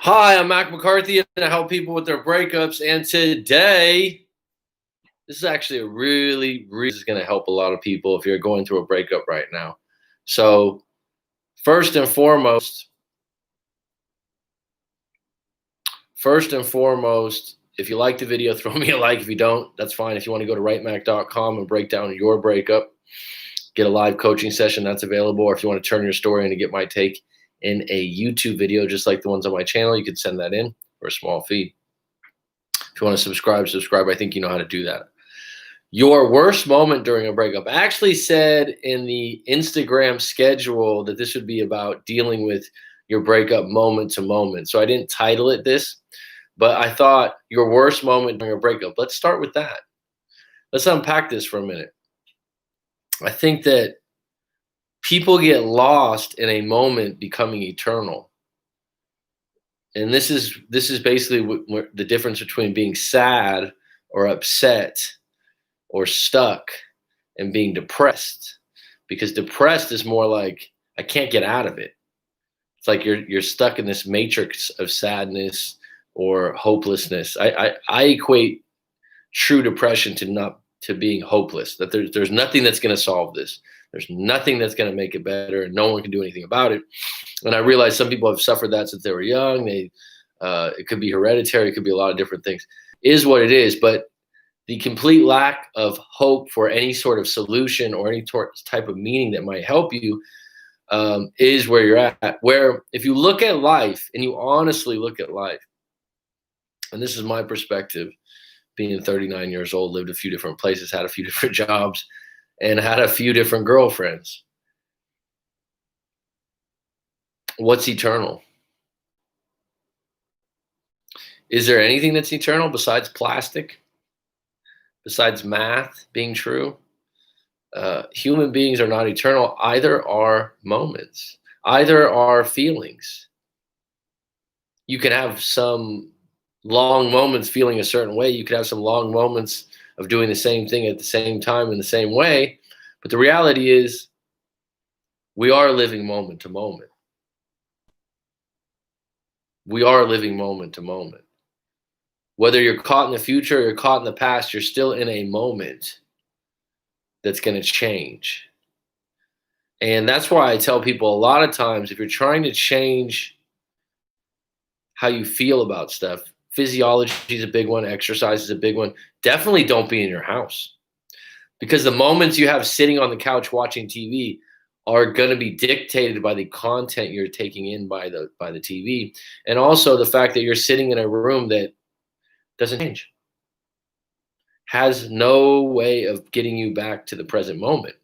Hi, I'm Mac McCarthy, and I help people with their breakups. And today, this is actually this is going to help a lot of people if you're going through a breakup right now. So, first and foremost, first and foremost, if you like the video, throw me a like. If you don't, that's fine. If you want to go to writemac.com and break down your breakup, get a live coaching session that's available. Or if you want to turn your story in to get my take in a YouTube video, just like the ones on my channel, you can send that in for a small fee. If you want to subscribe. I think you know how to do that. Your worst moment during a breakup. I actually said in the Instagram schedule that this would be about dealing with your breakup moment to moment. So I didn't title it this, but I thought your worst moment during a breakup. Let's start with that. Let's unpack this for a minute. I think that people get lost in a moment becoming eternal. And this is basically what the difference between being sad or upset or stuck and being depressed, because depressed is more like I can't get out of it. It's like you're stuck in this matrix of sadness or hopelessness. I equate true depression to being hopeless, that there's nothing that's going to solve this. There's nothing that's going to make it better, and no one can do anything about it. And I realize some people have suffered that since they were young. It could be hereditary, it could be a lot of different things. Is what it is, but the complete lack of hope for any sort of solution or any type of meaning that might help you is where you're at. Where if you look at life and you honestly look at life, and this is my perspective, being 39 years old, lived a few different places, had a few different jobs, and had a few different girlfriends. What's eternal? Is there anything that's eternal besides plastic? Besides math being true? Human beings are not eternal. Either are moments, either are feelings. You can have some long moments feeling a certain way. You could have some long moments of doing the same thing at the same time in the same way. But the reality is, we are living moment to moment. We are living moment to moment. Whether you're caught in the future or you're caught in the past, you're still in a moment that's going to change. And that's why I tell people a lot of times, if you're trying to change how you feel about stuff, physiology is a big one, exercise is a big one. Definitely don't be in your house, because the moments you have sitting on the couch watching TV are going to be dictated by the content you're taking in by the TV, and also the fact that you're sitting in a room that doesn't change, has no way of getting you back to the present moment.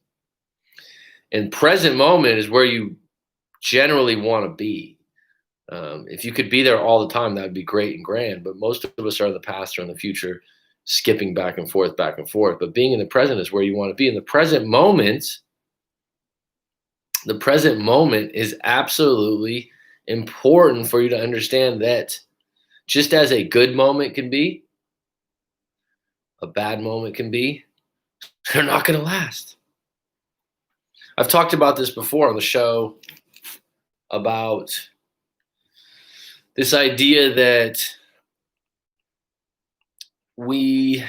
And present moment is where you generally want to be. If you could be there all the time, that would be great and grand. But most of us are in the past or in the future, skipping back and forth, back and forth. But being in the present is where you want to be. In the present moment is absolutely important for you to understand that just as a good moment can be, a bad moment can be, they're not going to last. I've talked about this before on the show about this idea that we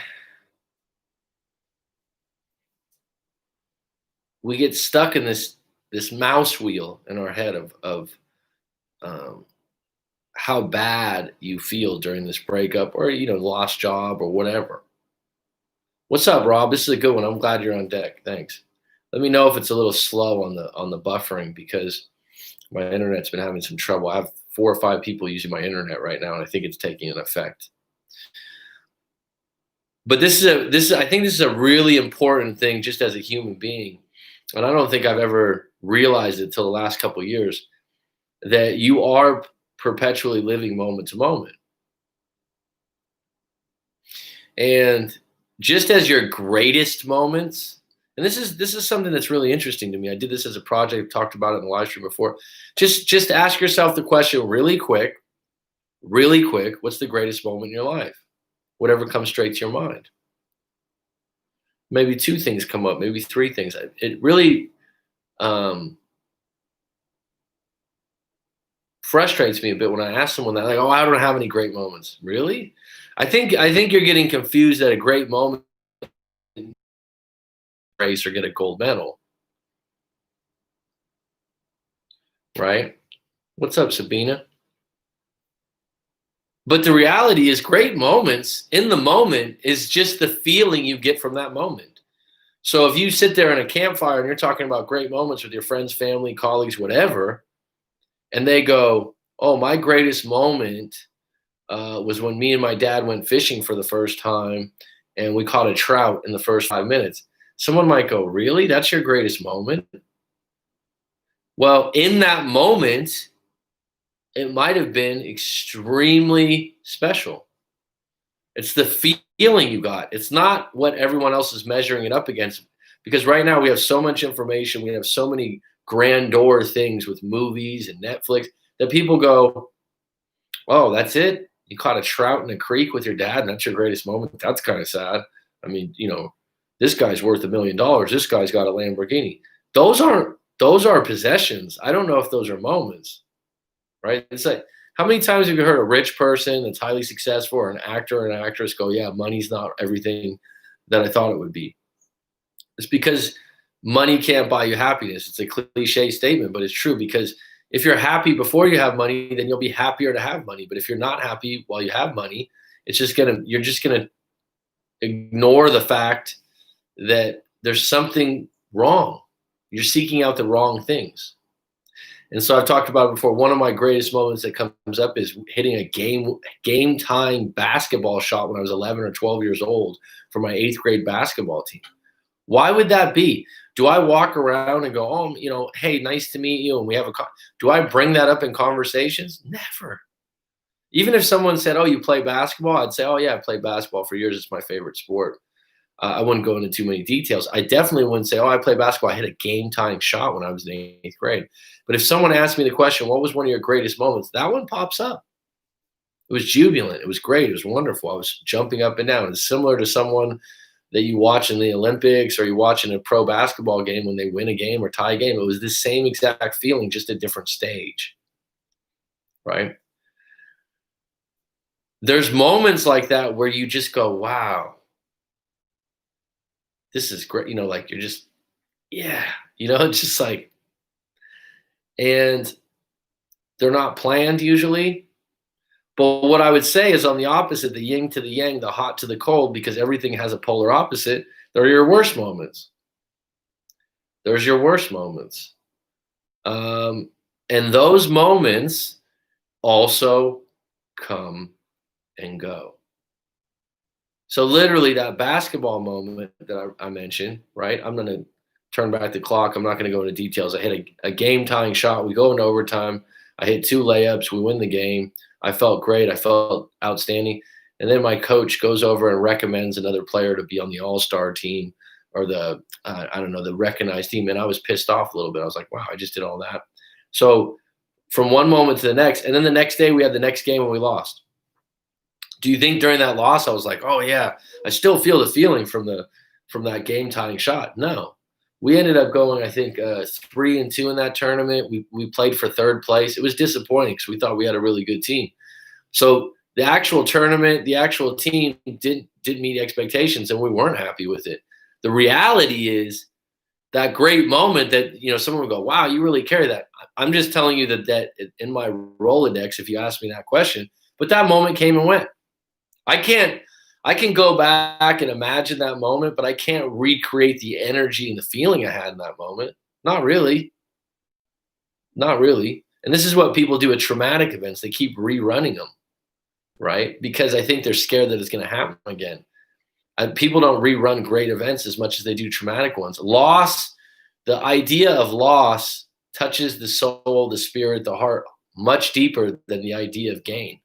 get stuck in this mouse wheel in our head of how bad you feel during this breakup, or lost job or whatever. What's up, Rob? This is a good one. I'm glad you're on deck. Thanks. Let me know if it's a little slow on the buffering, because my internet's been having some trouble. I have 4 or 5 people using my internet right now, and I think it's taking an effect. But I think this is a really important thing just as a human being. And I don't think I've ever realized it till the last couple of years, that you are perpetually living moment to moment. And just as your greatest moments, and this is something that's really interesting to me. I did this as a project, talked about it in the live stream before. Just ask yourself the question really quick, what's the greatest moment in your life? Whatever comes straight to your mind. Maybe 2 things come up, maybe 3 things. It really, for frustrates me a bit when I ask someone that, like, oh, I don't have any great moments. Really? I think you're getting confused that a great moment race or get a gold medal, right? What's up, Sabina? But the reality is great moments in the moment is just the feeling you get from that moment. So if you sit there in a campfire and you're talking about great moments with your friends, family, colleagues, whatever, and they go, oh, my greatest moment was when me and my dad went fishing for the first time and we caught a trout in the first 5 minutes. Someone might go, really? That's your greatest moment? Well, in that moment, it might have been extremely special. It's the feeling you got. It's not what everyone else is measuring it up against. Because right now we have so much information, we have so many grandeur things with movies and Netflix that people go, oh, that's it? You caught a trout in a creek with your dad and that's your greatest moment? That's kind of sad. I mean, this guy's worth $1 million. This guy's got a Lamborghini. Those are possessions. I don't know if those are moments, right? It's like, how many times have you heard a rich person that's highly successful or an actor or an actress go, yeah, money's not everything that I thought it would be? It's because money can't buy you happiness. It's a cliche statement, but it's true, because if you're happy before you have money, then you'll be happier to have money. But if you're not happy while you have money, you're just gonna ignore the fact that there's something wrong. You're seeking out the wrong things. And so I've talked about it before. One of my greatest moments that comes up is hitting a game time basketball shot when I was 11 or 12 years old for my 8th grade basketball team. Why would that be? Do I walk around and go, oh, hey, nice to meet you, and we have do I bring that up in conversations? Never. Even if someone said, oh, you play basketball, I'd say, oh yeah, I played basketball for years. It's my favorite sport. I wouldn't go into too many details. I definitely wouldn't say, oh, I play basketball. I hit a game-tying shot when I was in 8th grade. But if someone asked me the question, what was one of your greatest moments? That one pops up. It was jubilant. It was great. It was wonderful. I was jumping up and down. It's similar to someone that you watch in the Olympics or you watch in a pro basketball game when they win a game or tie a game. It was the same exact feeling, just a different stage, right? There's moments like that where you just go, wow, this is great. Like you're just, yeah, it's just like, and they're not planned usually. But what I would say is on the opposite, the yin to the yang, the hot to the cold, because everything has a polar opposite, they're your worst moments. There's your worst moments. And those moments also come and go. So literally that basketball moment that I mentioned, right? I'm going to turn back the clock. I'm not going to go into details. I hit a game-tying shot. We go into overtime. I hit 2 layups. We win the game. I felt great. I felt outstanding. And then my coach goes over and recommends another player to be on the all-star team or the recognized team. And I was pissed off a little bit. I was like, wow, I just did all that. So from one moment to the next, and then the next day we had the next game and we lost. Do you think during that loss I was like, oh yeah, I still feel the feeling from that game-tying shot? No. We ended up going, I think, 3-2 in that tournament. We played for 3rd place. It was disappointing because we thought we had a really good team. So the actual tournament, the actual team didn't meet expectations, and we weren't happy with it. The reality is that great moment that someone would go, wow, you really carry that. I'm just telling you that in my Rolodex, if you ask me that question, but that moment came and went. I can go back and imagine that moment, but I can't recreate the energy and the feeling I had in that moment. Not really. Not really. And this is what people do at traumatic events. They keep rerunning them, right? Because I think they're scared that it's going to happen again. People don't rerun great events as much as they do traumatic ones. Loss, the idea of loss touches the soul, the spirit, the heart much deeper than the idea of gain.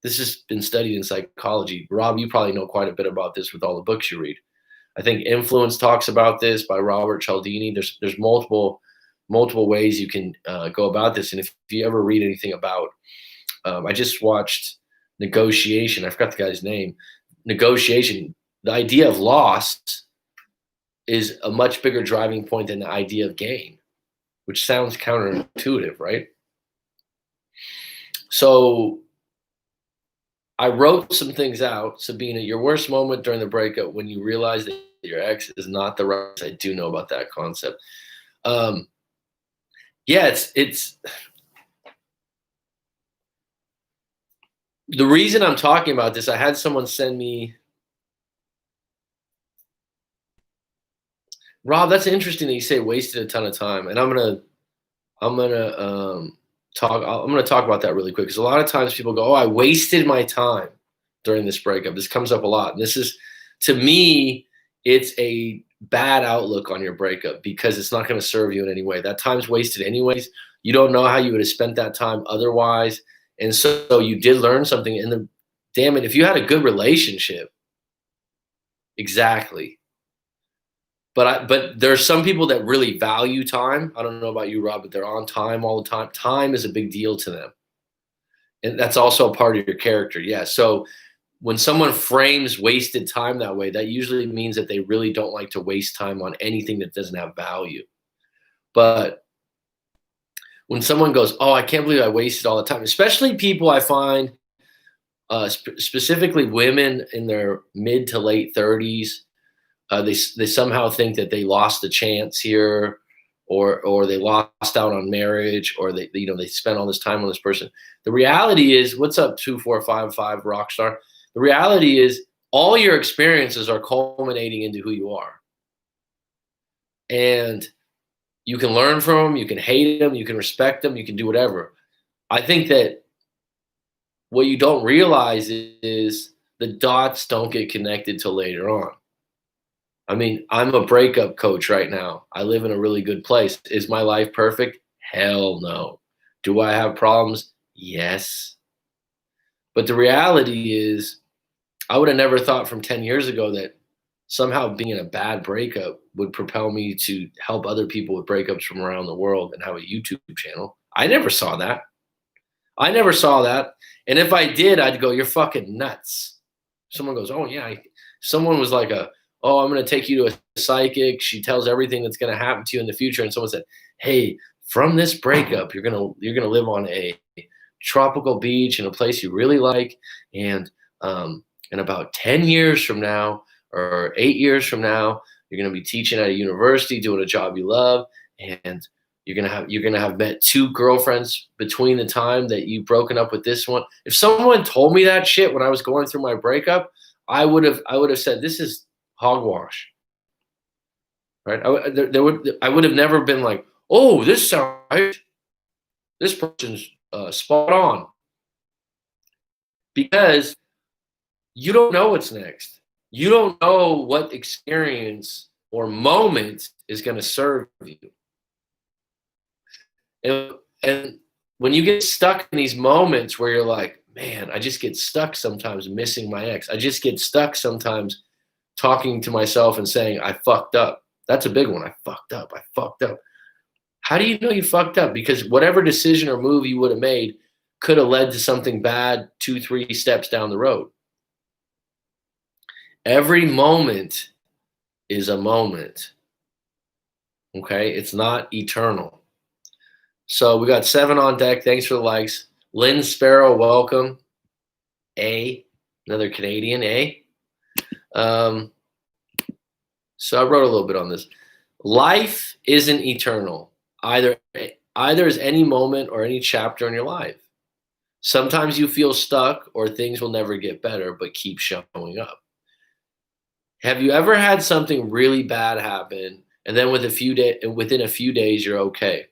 This has been studied in psychology. Rob, you probably know quite a bit about this with all the books you read. I think Influence talks about this by Robert Cialdini. There's multiple ways you can go about this. And if you ever read anything about, I just watched Negotiation. I forgot the guy's name. Negotiation. The idea of loss is a much bigger driving point than the idea of gain, which sounds counterintuitive, right? So I wrote some things out. Sabina, your worst moment during the breakup when you realize that your ex is not the right. I do know about that concept. Um, yeah, it's the reason I'm talking about this. I had someone send me, Rob. That's interesting that you say wasted a ton of time, and I'm gonna talk about that really quick because a lot of times people go, "Oh, I wasted my time during this breakup." This comes up a lot, and this is, to me, it's a bad outlook on your breakup because it's not going to serve you in any way. That time's wasted anyways. You don't know how you would have spent that time otherwise, and so you did learn something. And damn it, if you had a good relationship, exactly. But there's some people that really value time. I don't know about you, Rob, but they're on time all the time. Time is a big deal to them. And that's also a part of your character. Yeah. So when someone frames wasted time that way, that usually means that they really don't like to waste time on anything that doesn't have value. But when someone goes, "Oh, I can't believe I wasted all the time," especially people I find, specifically women in their mid to late 30s, they somehow think that they lost a chance here, or they lost out on marriage, or they spent all this time on this person. The reality is, what's up 2455 Rockstar? The reality is all your experiences are culminating into who you are, and you can learn from them, you can hate them, you can respect them, you can do whatever. I think that what you don't realize is the dots don't get connected till later on. I mean, I'm a breakup coach right now. I live in a really good place. Is my life perfect? Hell no. Do I have problems? Yes. But the reality is, I would have never thought from 10 years ago that somehow being in a bad breakup would propel me to help other people with breakups from around the world and have a YouTube channel. I never saw that. I never saw that. And if I did, I'd go, "You're fucking nuts." Someone goes, "Oh, yeah." Someone was like, "Oh, I'm going to take you to a psychic. She tells everything that's going to happen to you in the future." And someone said, "Hey, from this breakup, you're gonna live on a tropical beach in a place you really like, and in about 10 years from now or 8 years from now, you're gonna be teaching at a university, doing a job you love, and you're gonna have met two girlfriends between the time that you've broken up with this one." If someone told me that shit when I was going through my breakup, I would have said, "This is hogwash." Right? I would have never been like, "Oh, this sounds right. This person's spot on," because you don't know what's next. You don't know what experience or moment is going to serve you. And when you get stuck in these moments where you're like, "Man, I just get stuck sometimes missing my ex. I just get stuck sometimes talking to myself and saying, I fucked up." That's a big one. I fucked up. I fucked up. How do you know you fucked up? Because whatever decision or move you would have made could have led to something bad 2, 3 steps down the road. Every moment is a moment. Okay? It's not eternal. So we got 7 on deck. Thanks for the likes. Lynn Sparrow, welcome. Another Canadian, So I wrote a little bit on this. Life isn't eternal. Either is any moment or any chapter in your life. Sometimes you feel stuck or things will never get better, but keep showing up. Have you ever had something really bad happen, and then within a few days you're okay?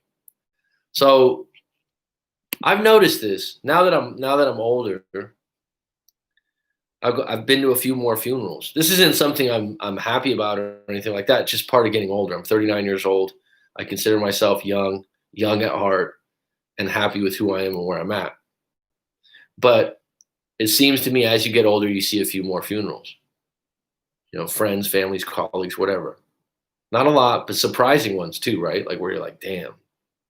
So I've noticed this now that I'm older. I've been to a few more funerals. This isn't something I'm happy about or anything like that. It's just part of getting older. I'm 39 years old. I consider myself young at heart, and happy with who I am and where I'm at. But it seems to me as you get older, you see a few more funerals. Friends, families, colleagues, whatever. Not a lot, but surprising ones too, right? Like where you're like, "Damn,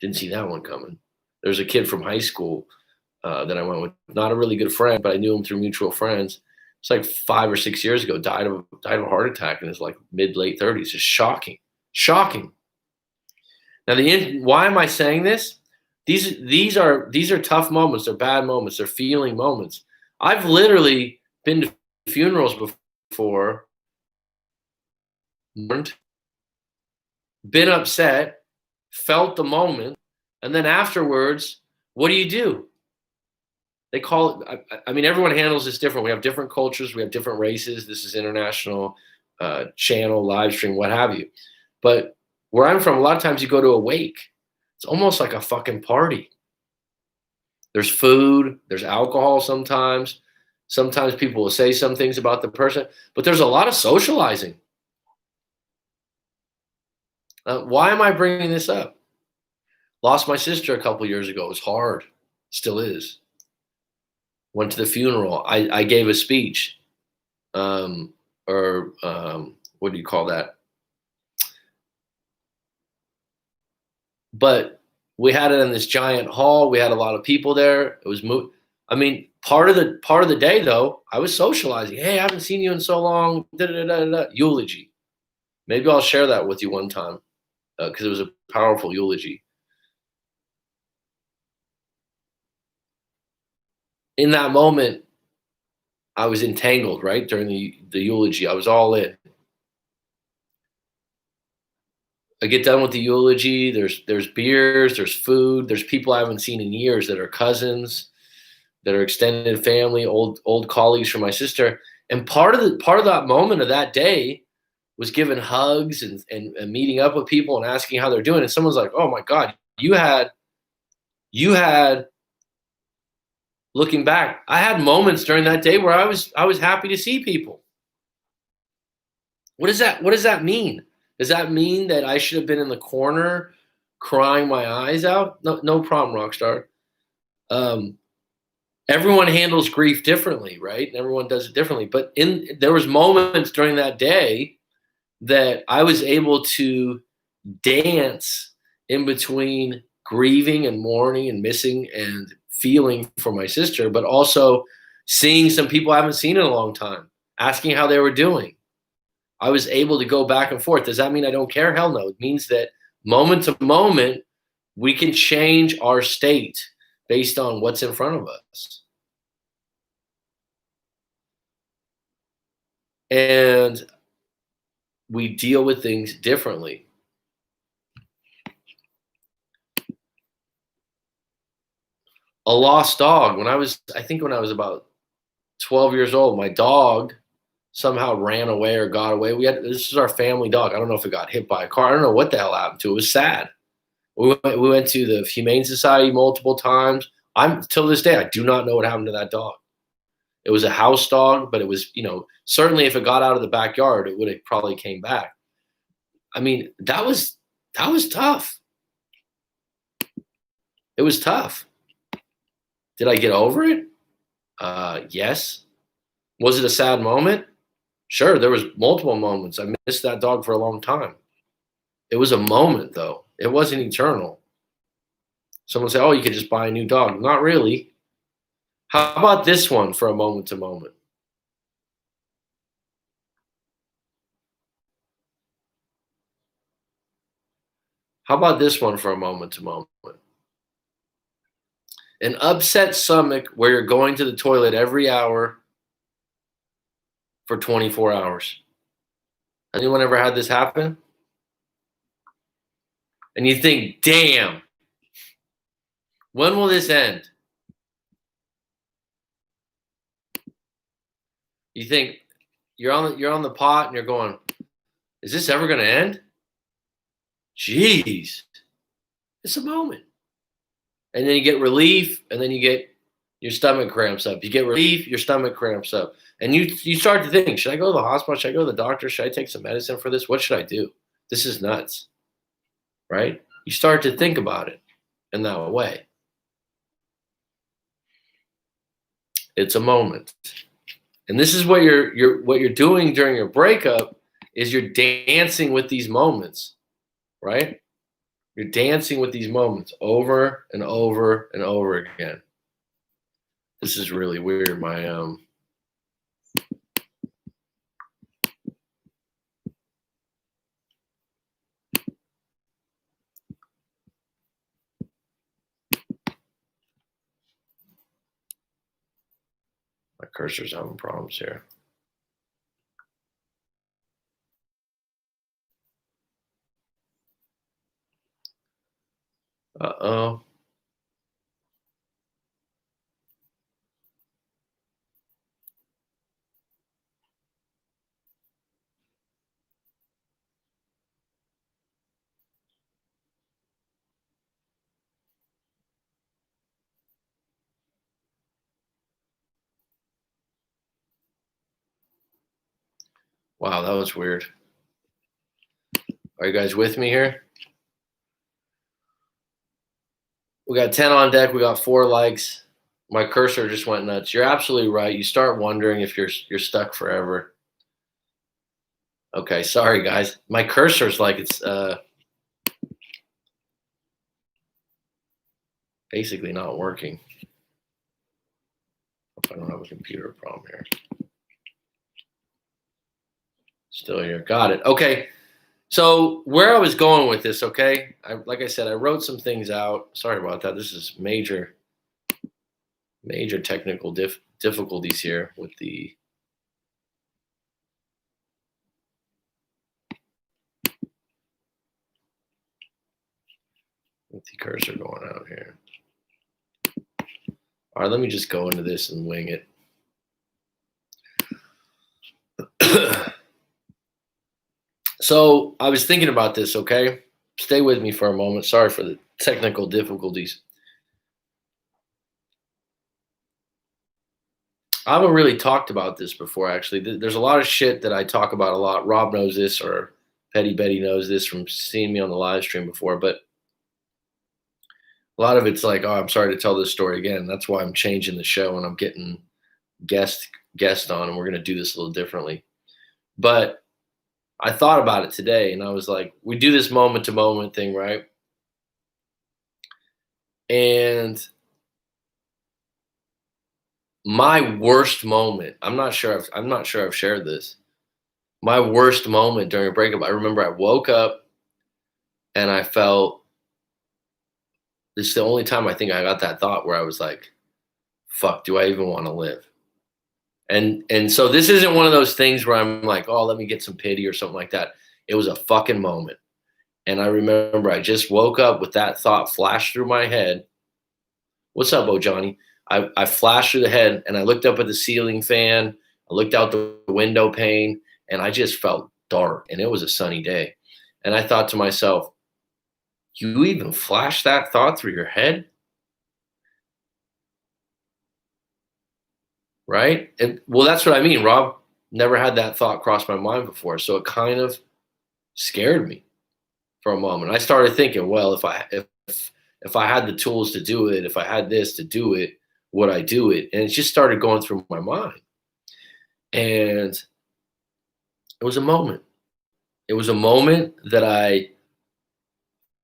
didn't see that one coming." There's a kid from high school that I went with, not a really good friend, but I knew him through mutual friends. It's like 5 or 6 years ago, died of a heart attack in his like mid-late 30s. It's shocking. Now, why am I saying this? These are tough moments. They're bad moments. They're feeling moments. I've literally been to funerals before, mourned, been upset, felt the moment, and then afterwards, what do? They call it. I mean, everyone handles this different. We have different cultures. We have different races. This is international channel, live stream, what have you. But where I'm from, a lot of times you go to a wake. It's almost like a fucking party. There's food. There's alcohol sometimes. Sometimes people will say some things about the person, but there's a lot of socializing. Why am I bringing this up? Lost my sister a couple years ago. It was hard. Still is. Went to the funeral. I gave a speech, what do you call that? But we had it in this giant hall. We had a lot of people there. It was I mean, part of the day though, I was socializing. Hey, I haven't seen you in so long. Eulogy. Maybe I'll share that with you one time because it was a powerful eulogy. In that moment, I was entangled, right? During the eulogy, I was all in. I get done with the eulogy. There's beers, there's food, there's people I haven't seen in years that are cousins, that are extended family, old colleagues from my sister. And part of that moment of that day was giving hugs and meeting up with people and asking how they're doing. And someone's like, "Oh my God, you had." Looking back, I had moments during that day where I was happy to see people. What does that mean? Does that mean that I should have been in the corner crying my eyes out? No problem, Rockstar. Everyone handles grief differently, right? Everyone does it differently. But there was moments during that day that I was able to dance in between grieving and mourning and missing and feeling for my sister, but also seeing some people I haven't seen in a long time, asking how they were doing. I was able to go back and forth. Does that mean I don't care? Hell no. It means that moment to moment, we can change our state based on what's in front of us. And we deal with things differently. A lost dog. I think when I was about 12 years old, my dog somehow ran away or got away. This is our family dog. I don't know if it got hit by a car. I don't know what the hell happened to it. It was sad. We went to the Humane Society multiple times. Till this day, I do not know what happened to that dog. It was a house dog, but it was, certainly if it got out of the backyard, it would have probably came back. I mean, that was tough. It was tough. Did I get over it? Yes. Was it a sad moment? Sure, there was multiple moments. I missed that dog for a long time. It was a moment, though. It wasn't eternal. Someone say, "Oh, you could just buy a new dog." Not really. How about this one for a moment to moment? How about this one for a moment to moment? An upset stomach where you're going to the toilet every hour for 24 hours. Anyone ever had this happen? And you think, damn, when will this end? You think you're on the pot and you're going, is this ever going to end? Jeez, it's a moment. And then you get relief, and then you get your stomach cramps up. You get relief, your stomach cramps up. And you start to think, should I go to the hospital? Should I go to the doctor? Should I take some medicine for this? What should I do? This is nuts, right? You start to think about it in that way. It's a moment. And this is what you're doing during your breakup is you're dancing with these moments, right? You're dancing with these moments over and over and over again. This is really weird. My Cursor's having problems here. Uh-oh. Wow, that was weird. Are you guys with me here? We got 10 on deck. We got 4 likes. My cursor just went nuts. You're absolutely right. You start wondering if you're stuck forever. Okay, sorry guys. My cursor's like it's basically not working. I don't have a computer problem here. Still here. Got it. Okay. So where I was going with this, okay? Like I said, I wrote some things out. Sorry about that. This is major technical difficulties here with the cursor going out here. All right, let me just go into this and wing it. So I was thinking about this, okay? Stay with me for a moment. Sorry for the technical difficulties. I haven't really talked about this before, actually. There's a lot of shit that I talk about a lot. Rob knows this, or Petty Betty knows this from seeing me on the live stream before, but a lot of it's like, oh, I'm sorry to tell this story again. That's why I'm changing the show and I'm getting guest on, and we're going to do this a little differently. But I thought about it today, and I was like, we do this moment to moment thing, right? And my worst moment, I'm not sure I've shared this. My worst moment during a breakup, I remember I woke up and I felt, this is the only time I think I got that thought where I was like, fuck, do I even want to live? And so this isn't one of those things where I'm like, oh, let me get some pity or something like that. It was a fucking moment. And I remember I just woke up with that thought flash through my head. What's up, Bo Johnny? I flashed through the head and I looked up at the ceiling fan. I looked out the window pane and I just felt dark, and it was a sunny day. And I thought to myself, you even flashed that thought through your head? Right? And well, that's what I mean, Rob. Never had that thought cross my mind before. So it kind of scared me for a moment. I started thinking, well, if I had the tools to do it, if I had this to do it, would I do it? And it just started going through my mind. And it was a moment. It was a moment that I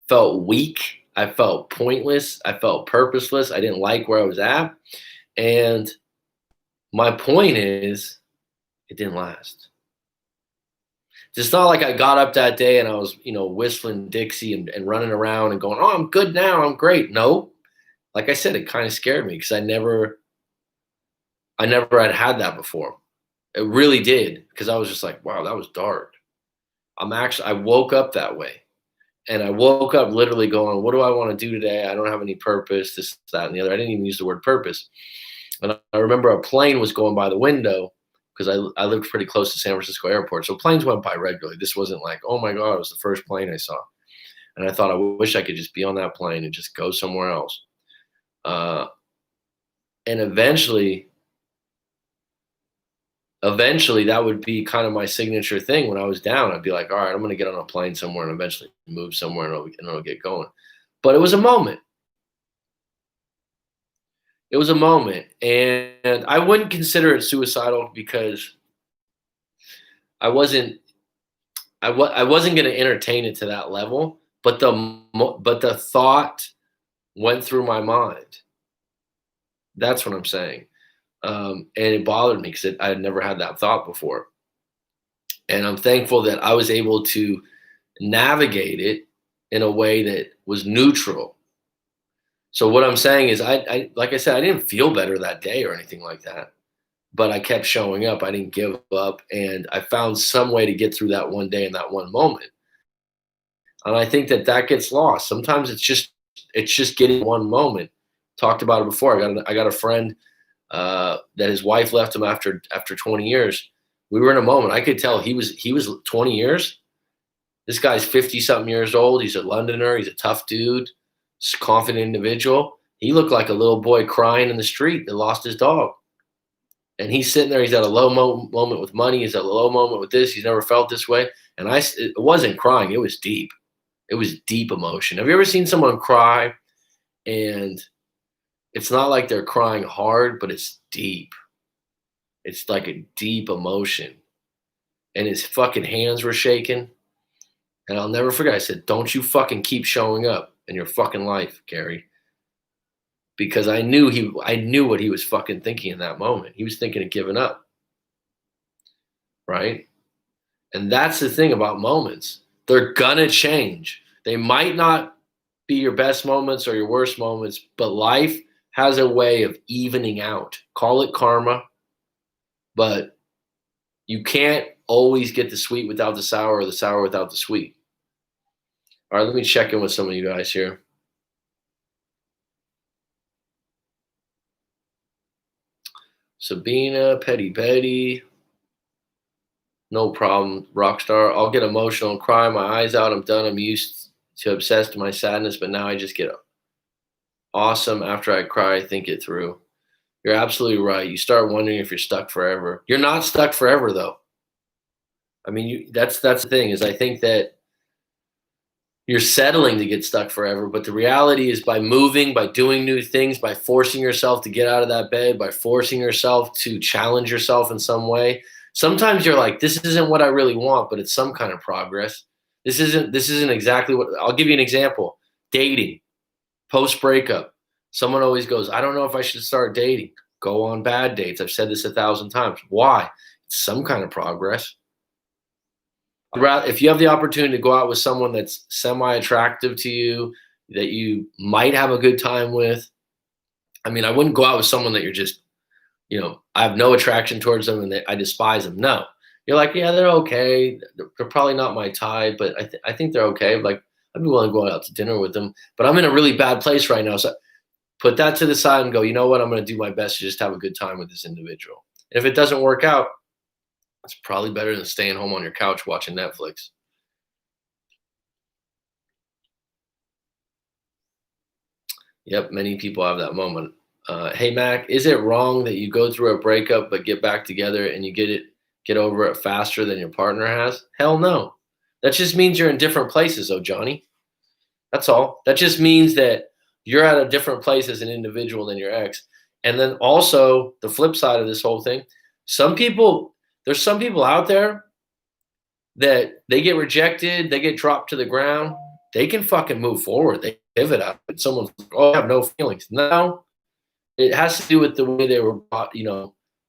felt weak. I felt pointless. I felt purposeless. I didn't like where I was at. And my point is, it didn't last. It's not like I got up that day and I was, whistling Dixie and running around and going, oh, I'm good now. I'm great. No, like I said, it kind of scared me because I never had that before. It really did, because I was just like, wow, that was dark. I woke up that way. And I woke up literally going, what do I want to do today? I don't have any purpose, this, that, and the other. I didn't even use the word purpose. And I remember a plane was going by the window because I lived pretty close to San Francisco airport. So planes went by regularly. This wasn't like, oh my God, it was the first plane I saw. And I thought, I wish I could just be on that plane and just go somewhere else. And eventually that would be kind of my signature thing. When I was down, I'd be like, all right, I'm going to get on a plane somewhere and eventually move somewhere and it'll get going. But it was a moment. It was a moment, and I wouldn't consider it suicidal because I wasn't going to entertain it to that level, but the thought went through my mind. That's what I'm saying. And it bothered me because I had never had that thought before. And I'm thankful that I was able to navigate it in a way that was neutral. So what I'm saying is, I like I said, I didn't feel better that day or anything like that, but I kept showing up. I didn't give up, and I found some way to get through that one day and that one moment. And I think that that gets lost. Sometimes it's just getting one moment. Talked about it before. I got a friend that his wife left him after 20 years. We were in a moment. I could tell he was 20 years. This guy's 50 something years old. He's a Londoner. He's a tough dude, confident individual. He looked like a little boy crying in the street that lost his dog. And he's sitting there. He's at a low moment with money. He's at a low moment with this. He's never felt this way. And it wasn't crying. It was deep. It was deep emotion. Have you ever seen someone cry and it's not like they're crying hard, but it's deep. It's like a deep emotion. And his fucking hands were shaking. And I'll never forget. I said, don't you fucking keep showing up in your fucking life, Gary. Because I knew what he was fucking thinking in that moment. He was thinking of giving up. Right? And that's the thing about moments. They're gonna change. They might not be your best moments or your worst moments, but life has a way of evening out. Call it karma, but you can't always get the sweet without the sour or the sour without the sweet. All right, let me check in with some of you guys here. Sabina, Petty Betty, no problem. Rockstar, I'll get emotional and cry my eyes out. I'm done. I'm used to obsessed to my sadness, but now I just get awesome after I cry. I think it through. You're absolutely right. You start wondering if you're stuck forever. You're not stuck forever, though. I mean, that's the thing is I think that you're settling to get stuck forever, but the reality is by moving, by doing new things, by forcing yourself to get out of that bed, by forcing yourself to challenge yourself in some way. Sometimes you're like, this isn't what I really want, but it's some kind of progress. This isn't exactly what. I'll give you an example. Dating, post breakup. Someone always goes, I don't know if I should start dating. Go on bad dates. I've said this 1,000 times. Why? It's some kind of progress. If you have the opportunity to go out with someone that's semi-attractive to you, that you might have a good time with. I mean, I wouldn't go out with someone that you're just, I have no attraction towards them and I despise them. No. You're like, yeah, they're okay. They're probably not my type, but I think they're okay. Like, I'd be willing to go out to dinner with them, but I'm in a really bad place right now. So put that to the side and go, you know what? I'm going to do my best to just have a good time with this individual. And if it doesn't work out, it's probably better than staying home on your couch watching Netflix. Yep, many people have that moment. Hey, Mac, is it wrong that you go through a breakup but get back together and you get over it faster than your partner has? Hell no. That just means you're in different places, oh, Johnny. That's all. That just means that you're at a different place as an individual than your ex. And then also the flip side of this whole thing, there's some people out there that they get rejected, they get dropped to the ground, they can fucking move forward. They pivot out. And someone's like, oh, I have no feelings. No, it has to do with the way they were brought.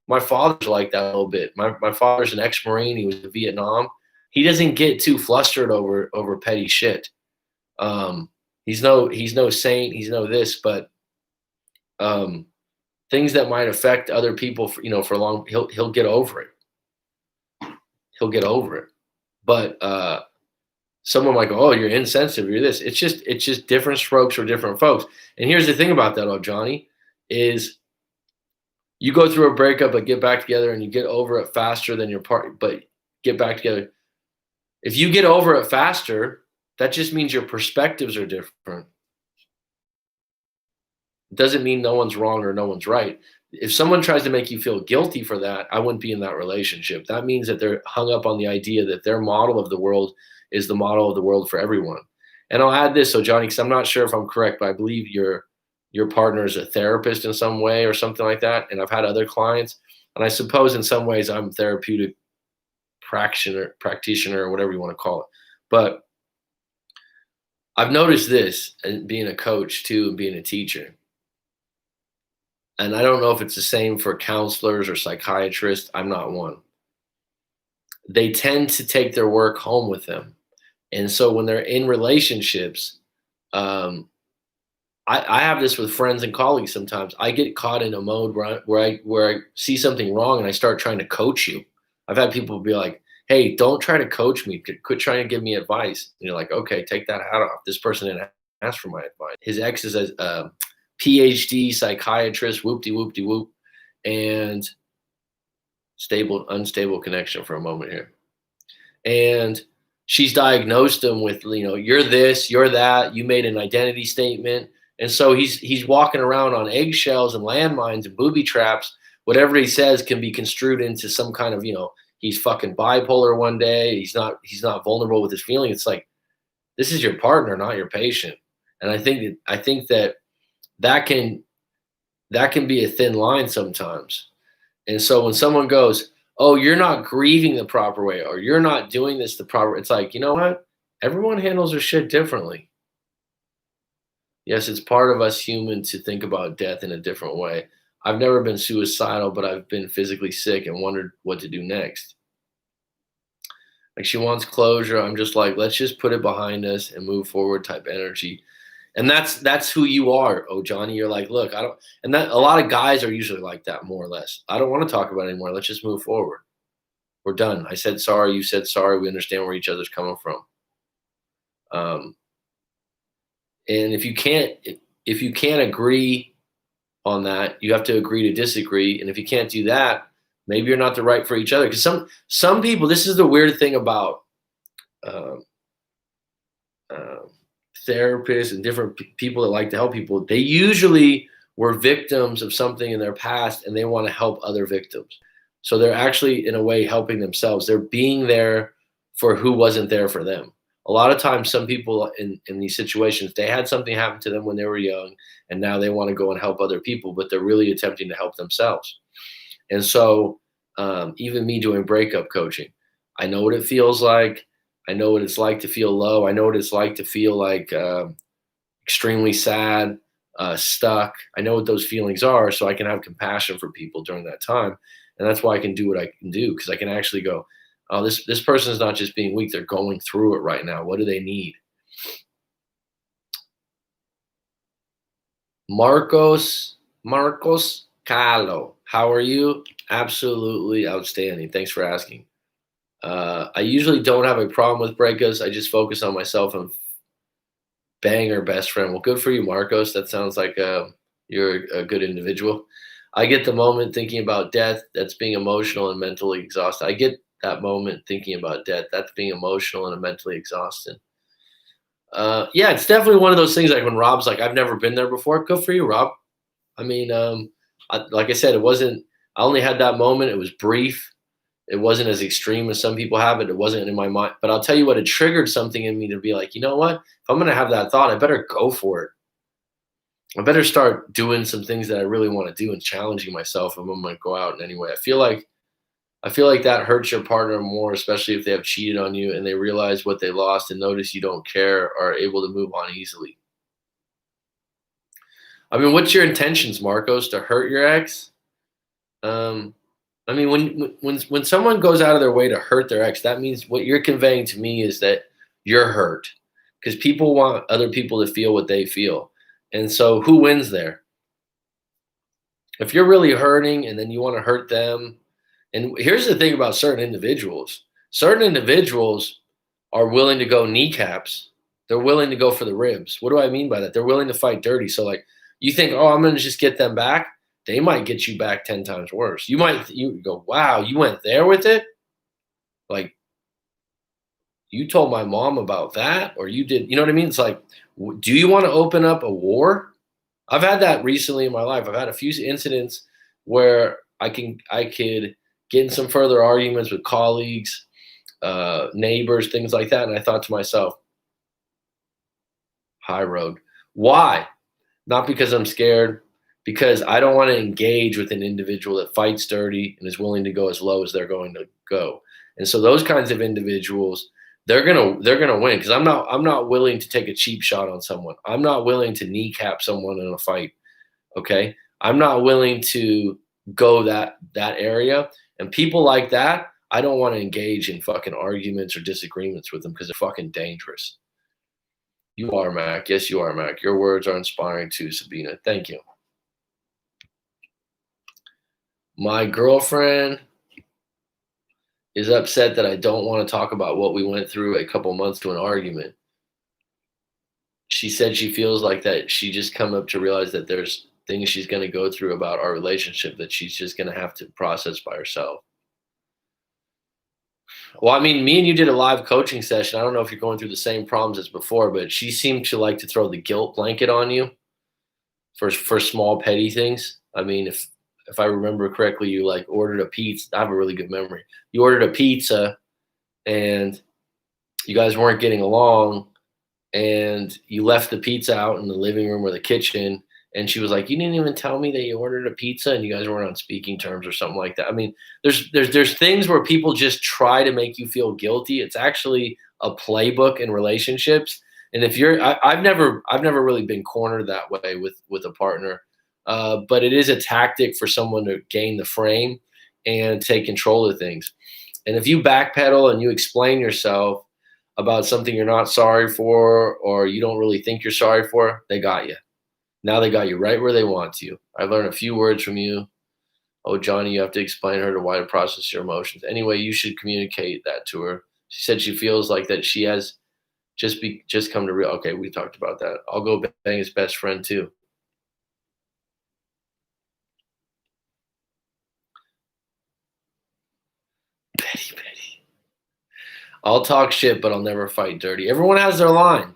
My father's like that a little bit. My father's an ex-Marine. He was in Vietnam. He doesn't get too flustered over petty shit. He's no saint. He's no this, but things that might affect other people for long, he'll get over it. He'll get over it. But someone might go, oh, you're insensitive, you're this. It's just different strokes for different folks. And here's the thing about that, Johnny, is you go through a breakup but get back together and you get over it faster than your partner, but get back together. If you get over it faster, that just means your perspectives are different. It doesn't mean no one's wrong or no one's right. If someone tries to make you feel guilty for that, I wouldn't be in that relationship. That means that they're hung up on the idea that their model of the world is the model of the world for everyone. And I'll add this, so Johnny, because I'm not sure if I'm correct, but I believe your partner is a therapist in some way or something like that. And I've had other clients, and I suppose in some ways I'm therapeutic practitioner, or whatever you want to call it. But I've noticed this, and being a coach too, and being a teacher. And I don't know if it's the same for counselors or psychiatrists. I'm not one. They tend to take their work home with them. And so when they're in relationships, I have this with friends and colleagues sometimes. I get caught in a mode where I see something wrong and I start trying to coach you. I've had people be like, "Hey, don't try to coach me. Quit trying to give me advice." And you're like, "Okay, take that hat off. This person didn't ask for my advice." His ex is a PhD psychiatrist, whoop-de-whoop-de-whoop, and unstable connection for a moment here. And she's diagnosed him with, you're this, you're that, you made an identity statement. And so he's walking around on eggshells and landmines and booby traps. Whatever he says can be construed into some kind of, he's fucking bipolar one day. He's not vulnerable with his feeling. It's like, this is your partner, not your patient. And I think that can be a thin line sometimes. And so when someone goes, "Oh, you're not grieving the proper way," or "You're not doing this the proper," it's like, you know what? Everyone handles their shit differently. Yes, it's part of us human to think about death in a different way. I've never been suicidal, but I've been physically sick and wondered what to do next. Like, she wants closure. I'm just like, let's just put it behind us and move forward type energy. And that's who you are. Oh, Johnny, you're like, look, I don't, and that a lot of guys are usually like that, more or less. I don't want to talk about it anymore. Let's just move forward. We're done. I said sorry. You said sorry. We understand where each other's coming from. Um, and if you can't agree on that, you have to agree to disagree. And if you can't do that, maybe you're not the right for each other. Because some people, this is the weird thing about um, therapists and different people that like to help people. They usually were victims of something in their past, and they want to help other victims. So they're actually, in a way, helping themselves. They're being there for who wasn't there for them. A lot of times, some people in these situations, they had something happen to them when they were young, and now they want to go and help other people, but they're really attempting to help themselves. And so even me doing breakup coaching, I know what it feels like. I know what it's like to feel low. I know what it's like to feel like extremely sad, stuck. I know what those feelings are, so I can have compassion for people during that time. And that's why I can do what I can do, because I can actually go, oh, this person is not just being weak. They're going through it right now. What do they need? Marcos Calo, how are you? Absolutely outstanding. Thanks for asking. I usually don't have a problem with breakups. I just focus on myself and banger best friend. Well, good for you, Marcos. That sounds like you're a good individual. I get the moment thinking about death. That's being emotional and mentally exhausted. I get that moment thinking about death. That's being emotional and mentally exhausted. Yeah, it's definitely one of those things. Like when Rob's like, "I've never been there before." Good for you, Rob. I mean, like I said, it wasn't. I only had that moment. It was brief. It wasn't as extreme as some people have it. It wasn't in my mind. But I'll tell you what, it triggered something in me to be like, you know what? If I'm going to have that thought, I better go for it. I better start doing some things that I really want to do and challenging myself if I'm going to go out in any way. I feel like that hurts your partner more, especially if they have cheated on you and they realize what they lost and notice you don't care, are able to move on easily. I mean, what's your intentions, Marcos? To hurt your ex? I mean, when someone goes out of their way to hurt their ex, that means what you're conveying to me is that you're hurt, because people want other people to feel what they feel. And so who wins there? If you're really hurting and then you want to hurt them, and here's the thing about certain individuals are willing to go kneecaps. They're willing to go for the ribs. What do I mean by that? They're willing to fight dirty. So like, you think, oh, I'm going to just get them back. They might get you back 10 times worse. You go, wow, you went there with it? Like, you told my mom about that, or you did, you know what I mean? It's like, do you want to open up a war? I've had that recently in my life. I've had a few incidents where I could get in some further arguments with colleagues, neighbors, things like that. And I thought to myself, high road. Why? Not because I'm scared, because I don't want to engage with an individual that fights dirty and is willing to go as low as they're going to go. And so those kinds of individuals, they're gonna win, because I'm not willing to take a cheap shot on someone. I'm not willing to kneecap someone in a fight. Okay, I'm not willing to go that area. And people like that, I don't want to engage in fucking arguments or disagreements with them, because they're fucking dangerous. You are, Mac. Yes, you are, Mac. Your words are inspiring too, Sabina. Thank you. My girlfriend is upset that I don't want to talk about what we went through a couple months to an argument. She said she feels like that she just come up to realize that there's things she's going to go through about our relationship that she's just going to have to process by herself. Well, I mean, me and you did a live coaching session. I don't know if you're going through the same problems as before, but she seemed to like to throw the guilt blanket on you for small petty things. I mean, if I remember correctly, you like ordered a pizza. I have a really good memory. You ordered a pizza and you guys weren't getting along and you left the pizza out in the living room or the kitchen. And she was like, "You didn't even tell me that you ordered a pizza," and you guys weren't on speaking terms or something like that. I mean, there's things where people just try to make you feel guilty. It's actually a playbook in relationships. And if I've never really been cornered that way with a partner, but it is a tactic for someone to gain the frame and take control of things. And if you backpedal and you explain yourself about something you're not sorry for or you don't really think you're sorry for, they got you. Now they got you right where they want you. I learned a few words from you. Oh, Johnny, you have to explain her to why to process your emotions. Anyway, you should communicate that to her. She said she feels like that she has just come to real. Okay, we talked about that. I'll go bang his best friend too. Petty. I'll talk shit, but I'll never fight dirty. Everyone has their line.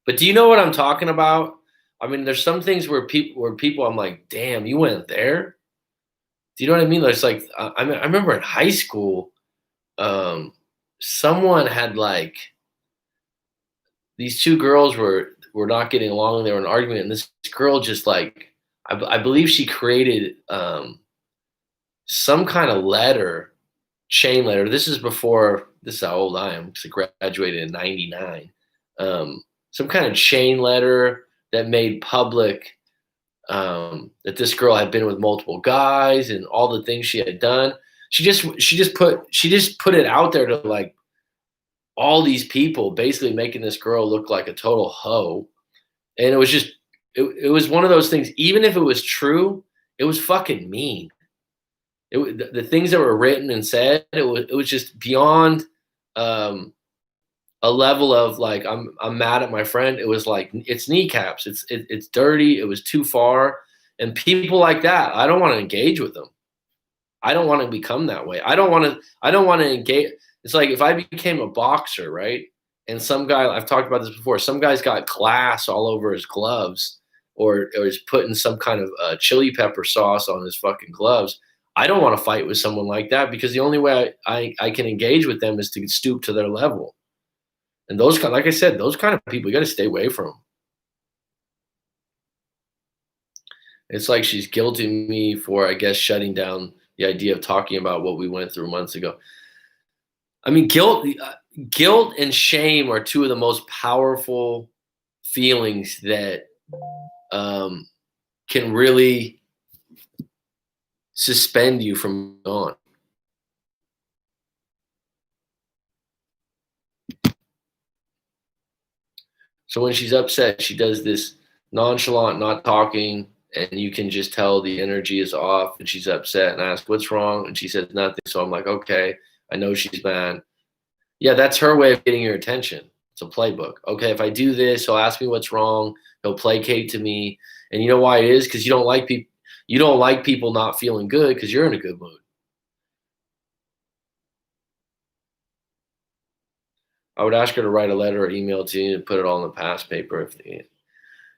But do you know what I'm talking about? I mean, there's some things where people I'm like, damn, you went there. Do you know what I mean? It's like I remember in high school, um, someone had like these two girls were not getting along. They were in an argument, and this girl just like I believe she created some kind of letter, chain letter. This is before. This is how old I am because I graduated in '99. Some kind of chain letter that made public that this girl had been with multiple guys and all the things she had done. She just put it out there to like all these people, basically making this girl look like a total hoe. And it was just it was one of those things. Even if it was true, it was fucking mean. The things that were written and said, it was just beyond um, a level of like I'm mad at my friend. It was like it's kneecaps. It's dirty. It was too far. And people like that, I don't want to engage with them. I don't want to become that way. I don't want to engage. It's like if I became a boxer, right? And some guy, I've talked about this before, some guy's got glass all over his gloves or is putting some kind of chili pepper sauce on his fucking gloves. I don't want to fight with someone like that because the only way I can engage with them is to stoop to their level. And those kind, like I said, those kind of people, you got to stay away from. It's like she's guilting me for, I guess, shutting down the idea of talking about what we went through months ago. I mean, guilt and shame are two of the most powerful feelings that can really suspend you from on. So when she's upset, she does this nonchalant, not talking, and you can just tell the energy is off and she's upset and I ask, "What's wrong?" And she says nothing. So I'm like, okay, I know she's mad. Yeah, that's her way of getting your attention. It's a playbook. Okay, if I do this, he'll ask me what's wrong. He'll placate to me. And you know why it is? Because you don't like people not feeling good because you're in a good mood. I would ask her to write a letter or email to you and put it all in the past paper if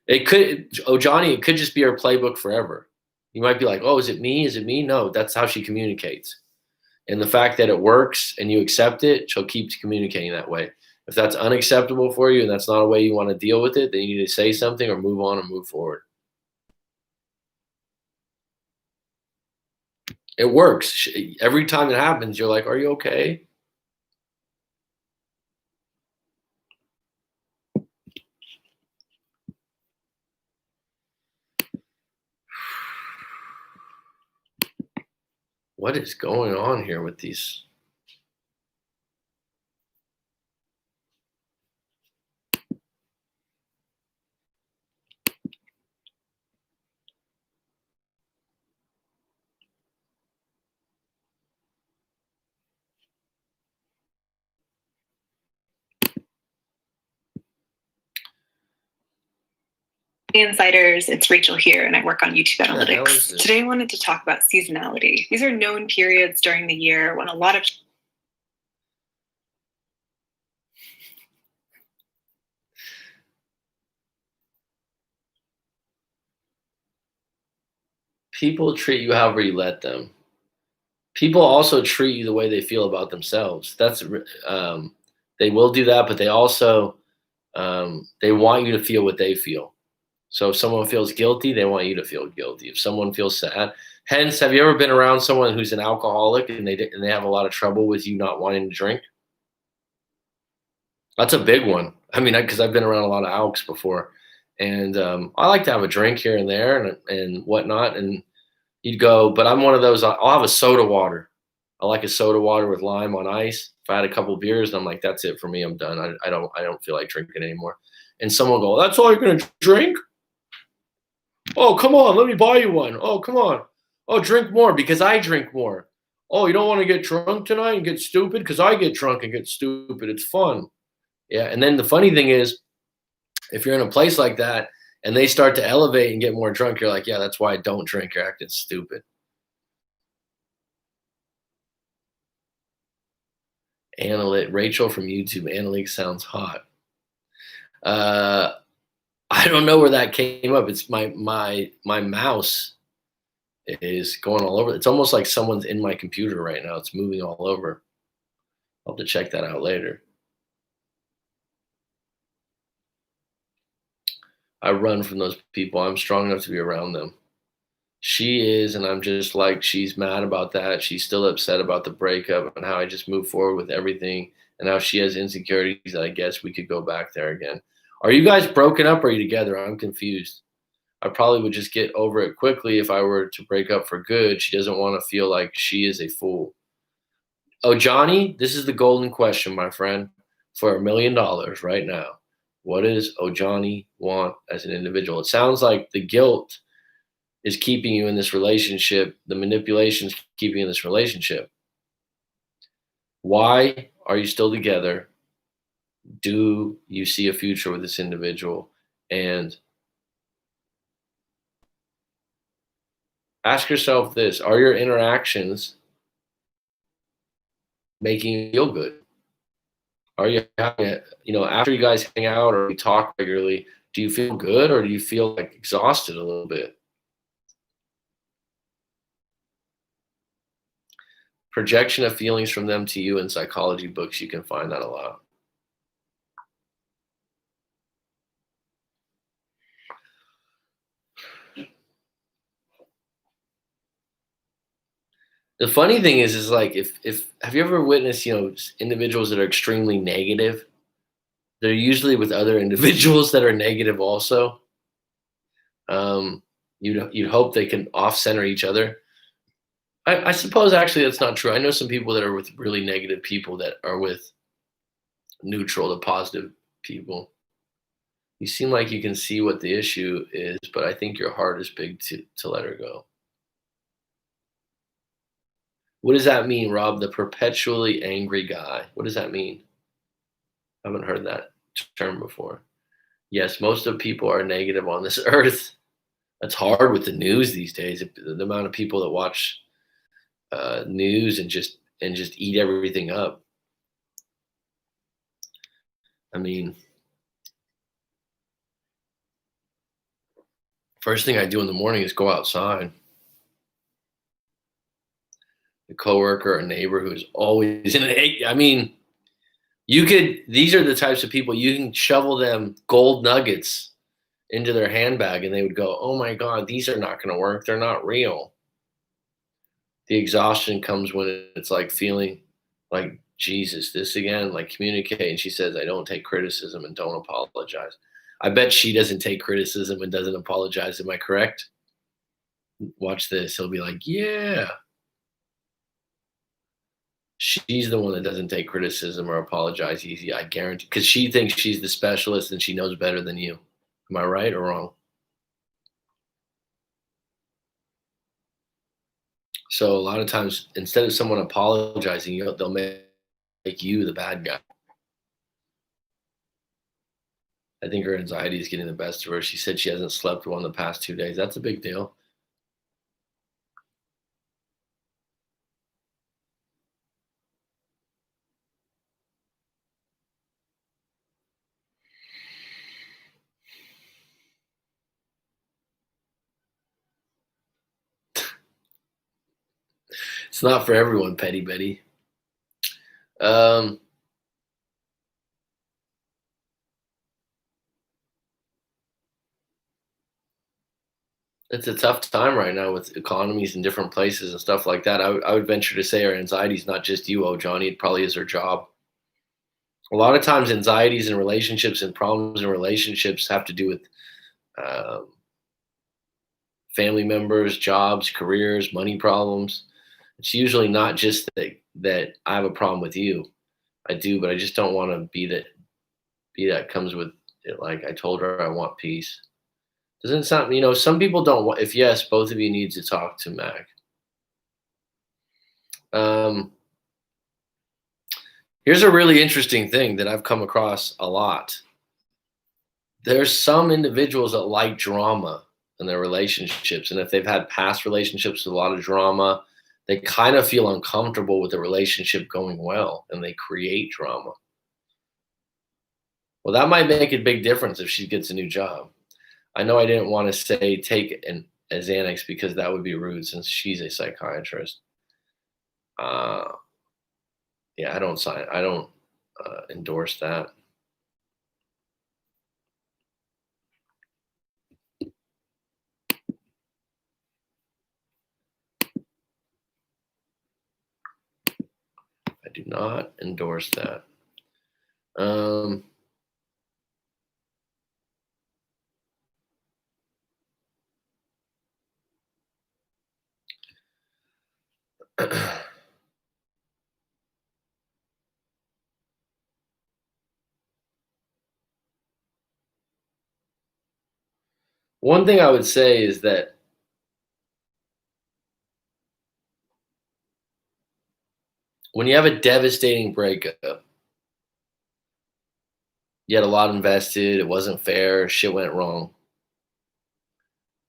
it could. Oh, Johnny, it could just be her playbook forever. You might be like, "Oh, is it me? Is it me?" No, that's how she communicates. And the fact that it works and you accept it, she'll keep communicating that way. If that's unacceptable for you and that's not a way you want to deal with it, then you need to say something or move on or move forward. It works. Every time it happens, you're like, "Are you okay?" What is going on here with these? Hey Insiders, it's Rachel here, and I work on YouTube Analytics. Today I wanted to talk about seasonality. These are known periods during the year when a lot of people treat you however you let them. People also treat you the way they feel about themselves. They will do that, but they also they want you to feel what they feel. So if someone feels guilty, they want you to feel guilty. If someone feels sad, hence, have you ever been around someone who's an alcoholic and they have a lot of trouble with you not wanting to drink? That's a big one. I mean, because I've been around a lot of alks before, and I like to have a drink here and there and whatnot. And you'd go, but I'm one of those. I'll have a soda water. I like a soda water with lime on ice. If I had a couple of beers, I'm like, that's it for me. I'm done. I don't feel like drinking anymore. And someone will go, that's all you're gonna drink? Oh, come on, let me buy you one. Oh, come on. Oh, drink more because I drink more. Oh, you don't want to get drunk tonight and get stupid because I get drunk and get stupid. It's fun. Yeah. And then the funny thing is, if you're in a place like that and they start to elevate and get more drunk, you're like, yeah, that's why I don't drink. You're acting stupid. Rachel from YouTube, Analytics sounds hot. I don't know where that came up. It's my mouse is going all over. It's almost like someone's in my computer right now. It's moving all over. I'll have to check that out later. I run from those people. I'm strong enough to be around them. She is, and I'm just like, she's mad about that. She's still upset about the breakup and how I just moved forward with everything and how she has insecurities that I guess we could go back there again. Are you guys broken up or are you together? I'm confused. I probably would just get over it quickly if I were to break up for good. She doesn't want to feel like she is a fool. Oh, Johnny, this is the golden question, my friend, for $1 million right now. What does Johnny want as an individual? It sounds like the guilt is keeping you in this relationship. The manipulation is keeping you in this relationship. Why are you still together? Do you see a future with this individual? And ask yourself this: are your interactions making you feel good? Are you having it, after you guys hang out or you talk regularly, do you feel good or do you feel like exhausted a little bit? Projection of feelings from them to you in psychology books, you can find that a lot. The funny thing is like if have you ever witnessed, individuals that are extremely negative? They're usually with other individuals that are negative also. You'd hope they can off-center each other. I suppose actually that's not true. I know some people that are with really negative people that are with neutral to positive people. You seem like you can see what the issue is, but I think your heart is big to let her go. What does that mean, Rob? The perpetually angry guy. What does that mean? I haven't heard that term before. Yes, most of people are negative on this earth. That's hard with the news these days. The amount of people that watch news and just eat everything up. I mean, first thing I do in the morning is go outside. A coworker, a neighbor who's always in it. I mean, these are the types of people you can shovel them gold nuggets into their handbag and they would go, oh my God, these are not going to work. They're not real. The exhaustion comes when it's like feeling like, Jesus, this again, like communicate. And she says, I don't take criticism and don't apologize. I bet she doesn't take criticism and doesn't apologize. Am I correct? Watch this. He'll be like, yeah. She's the one that doesn't take criticism or apologize easy, I guarantee, because she thinks she's the specialist and she knows better than you. Am I right or wrong? So a lot of times, instead of someone apologizing, they'll make you the bad guy. I think her anxiety is getting the best of her. She said she hasn't slept well in the past 2 days. That's a big deal. It's not for everyone, Petty Betty. Um, it's a tough time right now with economies in different places and stuff like that. I would venture to say her anxiety is not just you, oh Johnny. It probably is her job. A lot of times, anxieties in relationships and problems in relationships have to do with um, family members, jobs, careers, money problems. It's usually not just that I have a problem with you. I do, but I just don't want to be that comes with it. Like I told her I want peace. Doesn't sound, some people don't want, if yes, both of you need to talk to Mac. Um, Here's a really interesting thing that I've come across a lot. There's some individuals that like drama in their relationships. And if they've had past relationships with a lot of drama, they kind of feel uncomfortable with the relationship going well and they create drama. Well, that might make a big difference if she gets a new job. I know I didn't want to say take a Xanax because that would be rude since she's a psychiatrist. Uh, yeah, I don't endorse that. I do not endorse that. Um, One thing I would say is that when you have a devastating breakup, you had a lot invested, it wasn't fair, shit went wrong,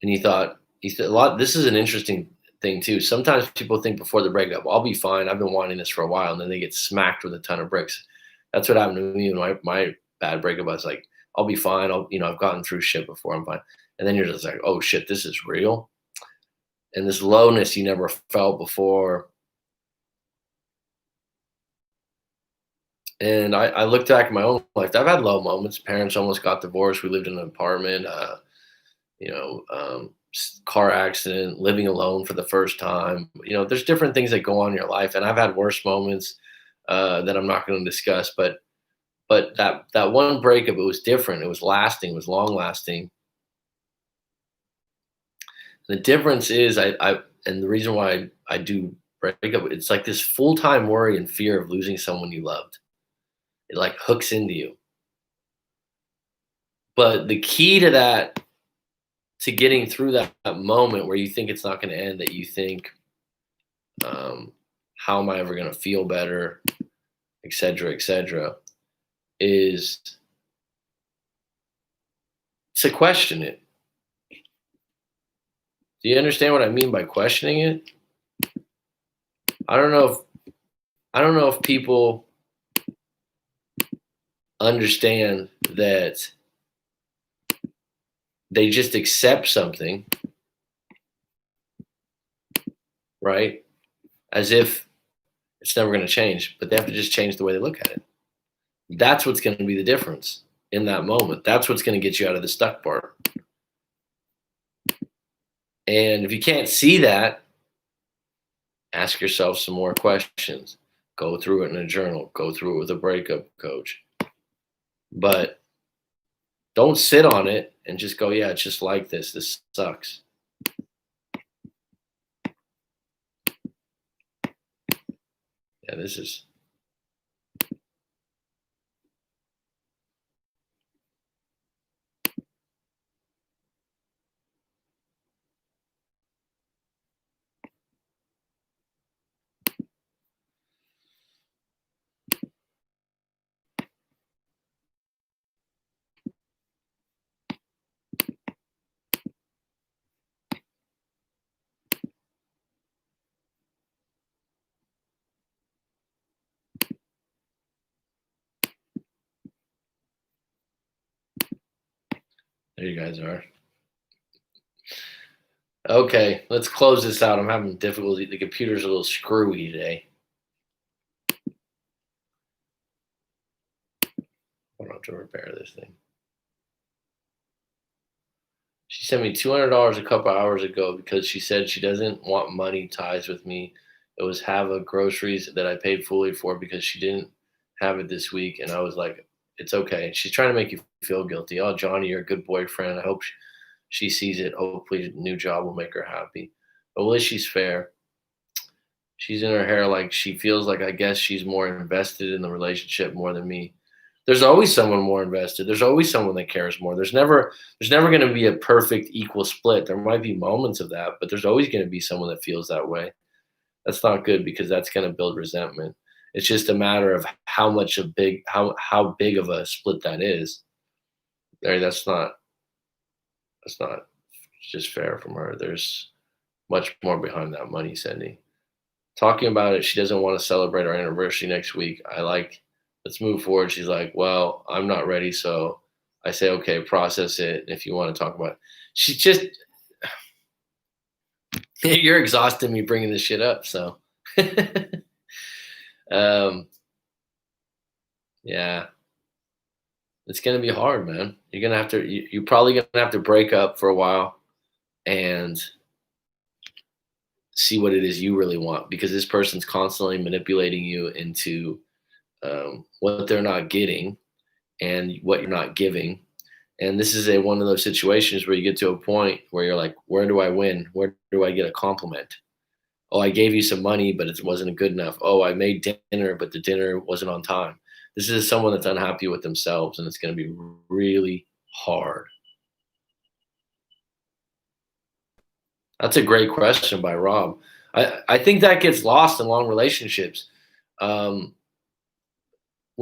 and you thought a lot. This is an interesting thing too. Sometimes people think before the breakup, I'll be fine. I've been wanting this for a while, and then they get smacked with a ton of bricks. That's what happened to me in my bad breakup. I was like, I'll be fine. I've gotten through shit before. I'm fine. And then you're just like, oh shit, this is real. And this lowness you never felt before. And I looked back at my own life. I've had low moments. Parents almost got divorced. We lived in an apartment. Car accident, living alone for the first time. There's different things that go on in your life, and I've had worse moments that I'm not going to discuss. But that one breakup, it was different. It was lasting. It was long lasting. The difference is and the reason why I do breakup, it's like this full time worry and fear of losing someone you loved. It like hooks into you. But the key to that, to getting through that moment where you think it's not going to end, that you think, how am I ever going to feel better, et cetera, is to question it. Do you understand what I mean by questioning it? I don't know if people understand that they just accept something, right? As if it's never going to change, but they have to just change the way they look at it. That's what's going to be the difference in that moment. That's what's going to get you out of the stuck part. And if you can't see that, ask yourself some more questions. Go through it in a journal. Go through it with a breakup coach. But don't sit on it and just go, yeah, it's just like this. This sucks. Yeah, this is. There you guys are. Okay, let's close this out. I'm having difficulty. The computer's a little screwy today. I don't have to repair this thing. She sent me $200 a couple hours ago because she said she doesn't want money ties with me. It was have a groceries that I paid fully for because she didn't have it this week. And I was like, it's okay. She's trying to make you feel guilty. Oh, Johnny, you're a good boyfriend. I hope she sees it. Hopefully, the new job will make her happy. But at least she's fair. She's in her hair like she feels like I guess she's more invested in the relationship more than me. There's always someone more invested. There's always someone that cares more. There's never going to be a perfect equal split. There might be moments of that, but there's always going to be someone that feels that way. That's not good because that's going to build resentment. It's just a matter of how big of a split that is. That's not just fair from her. There's much more behind that money sending. Talking about it, she doesn't want to celebrate our anniversary next week. Let's move forward. She's like, well, I'm not ready. So I say, okay, process it. If you want to talk about it, she just, you're exhausting me bringing this shit up. So, yeah, it's going to be hard, man. You're probably going to have to break up for a while and see what it is you really want, because this person's constantly manipulating you into what they're not getting and what you're not giving. And this is one of those situations where you get to a point where you're like, where do I win? Where do I get a compliment? Oh, I gave you some money, but it wasn't good enough. Oh, I made dinner, but the dinner wasn't on time. This is someone that's unhappy with themselves, and it's going to be really hard. That's a great question by Rob. I think that gets lost in long relationships. When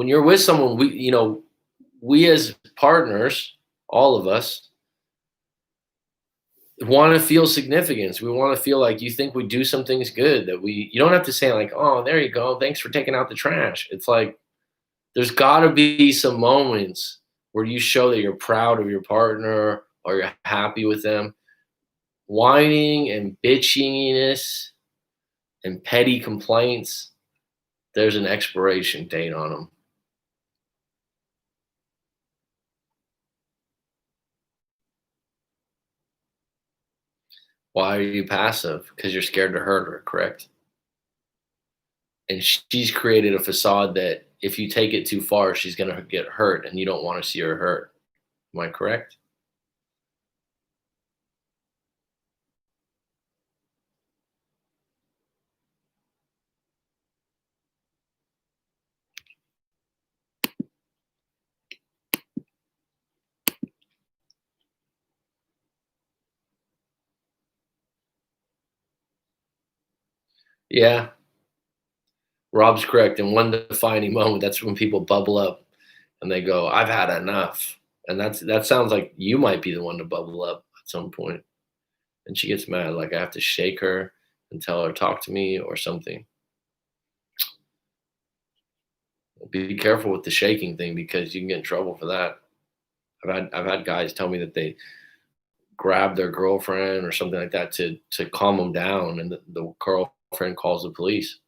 you're with someone, we as partners, all of us, want to feel significance. We want to feel like you think we do some things good, you don't have to say like, oh, there you go, thanks for taking out the trash. It's like, there's got to be some moments where you show that you're proud of your partner or you're happy with them. Whining and bitchiness and petty complaints, there's an expiration date on them. Why are you passive? Because you're scared to hurt her, correct? And she's created a facade that if you take it too far, she's going to get hurt, and you don't want to see her hurt. Am I correct? Yeah, Rob's correct. In one defining moment, that's when people bubble up and they go, I've had enough. And that sounds like you might be the one to bubble up at some point. And she gets mad, like I have to shake her and tell her, talk to me or something. Be careful with the shaking thing because you can get in trouble for that. I've had guys tell me that they grab their girlfriend or something like that to calm them down, and the girlfriend calls the police.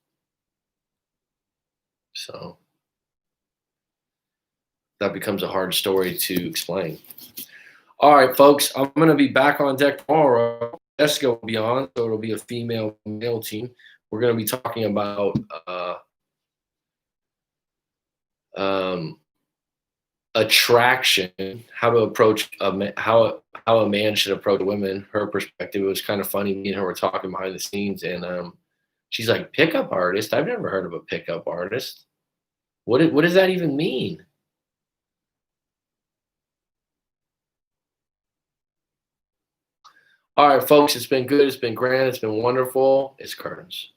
So that becomes a hard story to explain. All right, folks, I'm going to be back on deck tomorrow. Jessica will be on, so it'll be a female male team. We're going to be talking about attraction, how to approach how a man should approach women. Her perspective. It was kind of funny. Me and her were talking behind the scenes, and she's like, "Pickup artist? I've never heard of a pickup artist. What does that even mean?" All right, folks, it's been good. It's been grand. It's been wonderful. It's curtains.